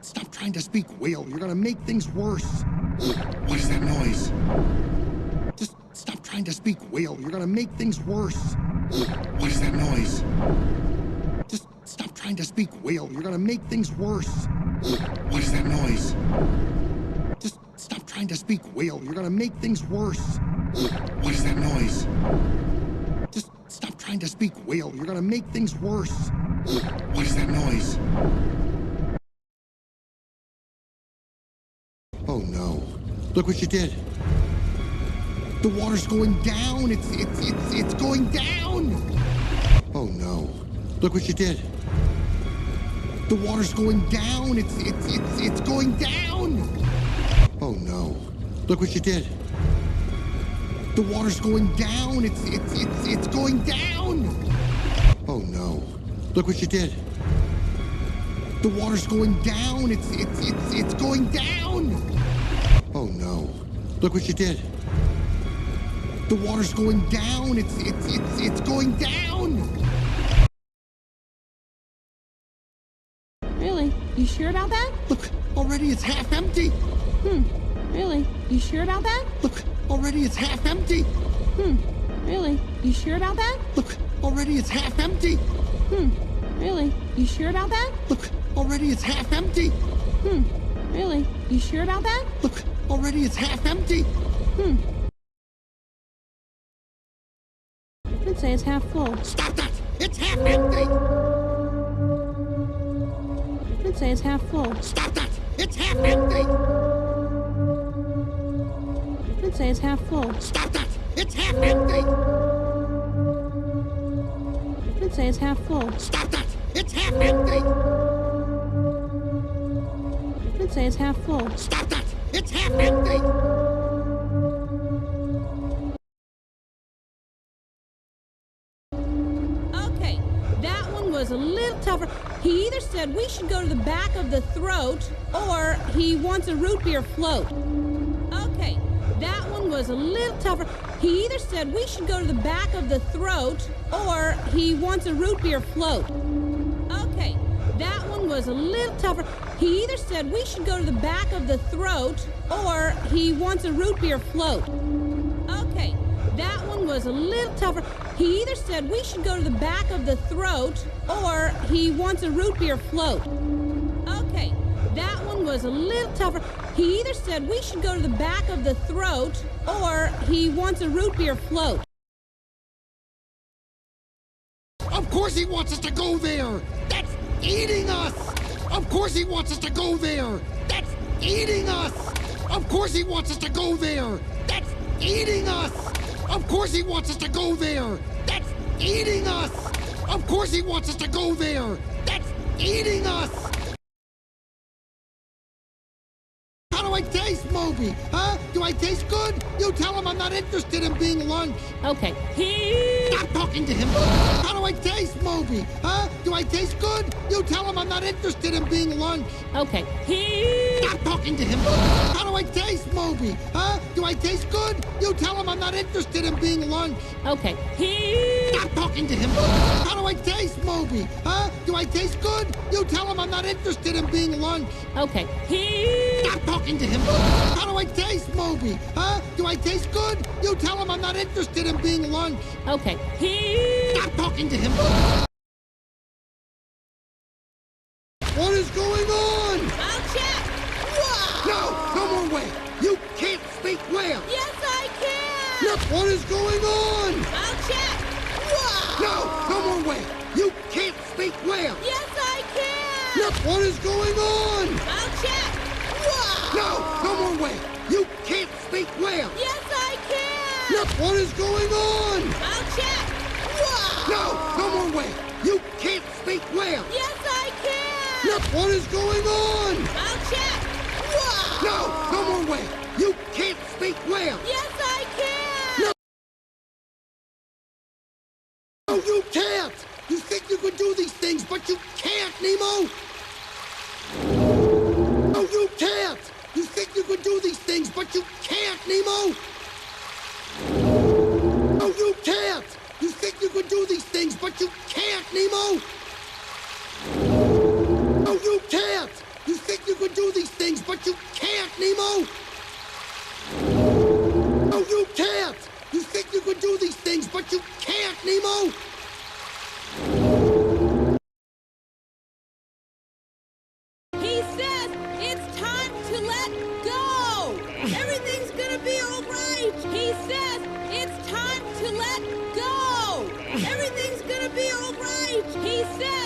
stop trying to speak whale. You're gonna make things worse. What is that noise? Just stop trying to speak whale. You're gonna make things worse. What is that noise? Just stop trying to speak whale. You're gonna make things worse. What is that noise? Just stop trying to speak whale. You're gonna make things worse. What is that noise? Just stop trying to speak whale. You're gonna make things worse. What is that noise? Oh no. Look what you did. The water's going down. It's going down. Oh no. Look what you did. The water's going down. It's going down. Oh no. Look what you did. The water's going down. It's going down. Oh no. Look what you did. The water's going down. It's going down. Oh no. Look what you did. The water's going down. It's going down. Really? You sure about that? Look, already it's half empty. Really? You sure about that? Look, already it's half empty. Really? You sure about that? Look, already it's half empty. Really? You sure about that? Look, already it's half empty. Really? You sure about that? Look, already it's half empty. I'd say it's half full. Stop that! It's half empty! I'd say it's half full. Stop that! It's half empty! I'd say it's half full. Stop that! It's half empty! I'd say it's half full. Stop that! It's half empty! I'd say it's half full. Stop that! It's half empty! Okay, that one was a little tougher. He either said we should go to the back of the throat, or he wants a root beer float. Okay, that one was a little tougher. He either said we should go to the back of the throat, or he wants a root beer float. Okay, that one was a little tougher. He either said we should go to the back of the throat, or he wants a root beer float. Okay, that one was a little tougher. He either said we should go to the back of the throat, or he wants a root beer float. Okay, that one was a little tougher. He either said we should go to the back of the throat, or he wants a root beer float. Of course he wants us to go there! That's eating us! Of course he wants us to go there! That's eating us! Of course he wants us to go there! That's eating us! Of course he wants us to go there! That's eating us! Of course he wants us to go there! That's eating us! How do I taste, Moby? Huh? Do I taste good? You tell him I'm not interested in being lunch. Okay, Stop talking to him! How do I taste, Moby? Huh? Do I taste good? You tell him I'm not interested in being lunch. okay. Stop talking to him! How do I taste, Moby? Huh? Do I taste good? You tell him I'm not interested in being lunch. Okay. Stop talking to him! How do I taste, Moby? Huh? Do I taste good? You tell him I'm not interested in being lunch. Okay. Stop talking to him! How do I taste, Moby? Huh? Do I taste good? You tell him I'm not interested in being lunch. Okay. Stop talking to him! What is going on? I'll check. No more way! You can't speak whale! Yes, I can. Look, what is going on? I'll check. No more way! You can't speak whale! Yes, I can. Look, what is going on? I'll check. No more way! You can't speak whale! Yes, I can. Look, what is going on? I'll check. No more way! You can't speak whale! Yes, I can. Look, what is going on? I'll check. No more way! You can't speak whale! Yes, I can. No, you can't! You think you can do these things, but you can't, Nemo! No, you can't! You think you can do these things, but you can't, Nemo! No, you can't! You think you can do these things, but you can't, Nemo! No, you can't! You think you but you can't, Nemo! No, you can't! You think you can do these things, but you can't, Nemo! He says it's time to let go! Everything's gonna be alright! He says it's time to let go! Everything's gonna be alright! He says